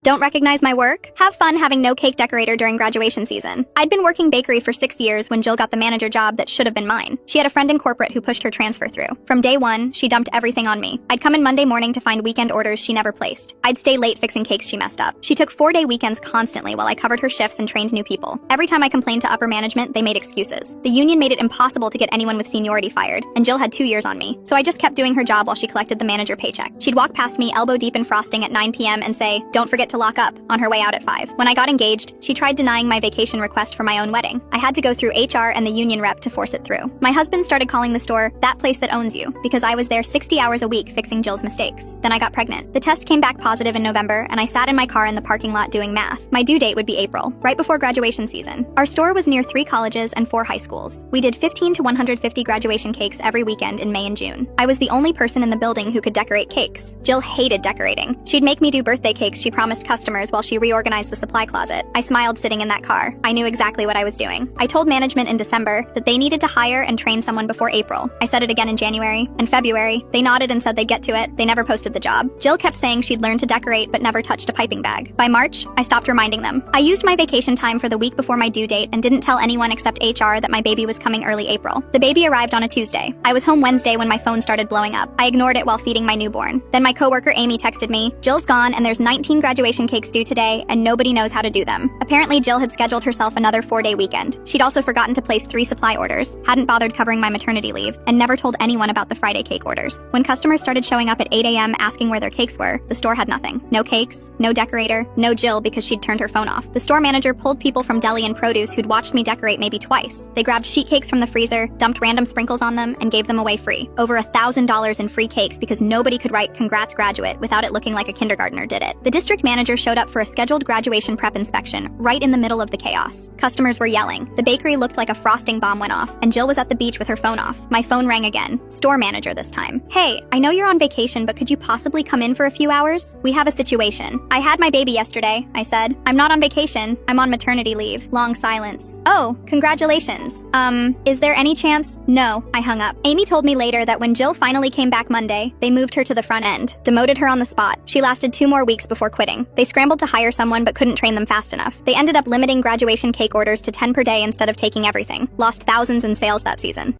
Don't recognize my work? Have fun having no cake decorator during graduation season. I'd been working bakery for 6 years when Jill got the manager job that should have been mine. She had a friend in corporate who pushed her transfer through. From day one, she dumped everything on me. I'd come in Monday morning to find weekend orders she never placed. I'd stay late fixing cakes she messed up. She took 4-day weekends constantly while I covered her shifts and trained new people. Every time I complained to upper management, they made excuses. The union made it impossible to get anyone with seniority fired, and Jill had 2 years on me. So I just kept doing her job while she collected the manager paycheck. She'd walk past me elbow deep in frosting at 9 p.m. and say, "Don't forget to lock up," on her way out at 5. When I got engaged, she tried denying my vacation request for my own wedding. I had to go through HR and the union rep to force it through. My husband started calling the store "that place that owns you" because I was there 60 hours a week fixing Jill's mistakes. Then I got pregnant. The test came back positive in November, and I sat in my car in the parking lot doing math. My due date would be April, right before graduation season. Our store was near 3 colleges and 4 high schools. We did 15 to 150 graduation cakes every weekend in May and June. I was the only person in the building who could decorate cakes. Jill hated decorating. She'd make me do birthday cakes she promised customers while she reorganized the supply closet. I smiled sitting in that car. I knew exactly what I was doing. I told management in December that they needed to hire and train someone before April. I said it again in January and February. They nodded and said they'd get to it. They never posted the job. Jill kept saying she'd learned to decorate but never touched a piping bag. By March, I stopped reminding them. I used my vacation time for the week before my due date and didn't tell anyone except HR that my baby was coming early April. The baby arrived on a Tuesday. I was home Wednesday when my phone started blowing up. I ignored it while feeding my newborn. Then my coworker Amy texted me, "Jill's gone and there's 19 graduation cakes due today and nobody knows how to do them." Apparently Jill had scheduled herself another 4-day weekend. She'd also forgotten to place 3 supply orders, hadn't bothered covering my maternity leave, and never told anyone about the Friday cake orders. When customers started showing up at 8 a.m. asking where their cakes were, the store had nothing. No cakes, no decorator, no Jill because she'd turned her phone off. The store manager pulled people from deli and produce who'd watched me decorate maybe twice. They grabbed sheet cakes from the freezer, dumped random sprinkles on them, and gave them away free. Over $1,000 in free cakes because nobody could write "Congrats graduate" without it looking like a kindergartner did it. The district manager showed up for a scheduled graduation prep inspection right in the middle of the chaos. Customers were yelling. The bakery looked like a frosting bomb went off, and Jill was at the beach with her phone off. My phone rang again. Store manager this time. "Hey, I know you're on vacation, but could you possibly come in for a few hours? We have a situation." "I had my baby yesterday," I said. "I'm not on vacation. I'm on maternity leave." Long silence. "Oh, congratulations. Is there any chance?" "No," I hung up. Amy told me later that when Jill finally came back Monday, they moved her to the front end, demoted her on the spot. She lasted 2 more weeks before quitting. They scrambled to hire someone but couldn't train them fast enough. They ended up limiting graduation cake orders to 10 per day instead of taking everything. Lost thousands in sales that season.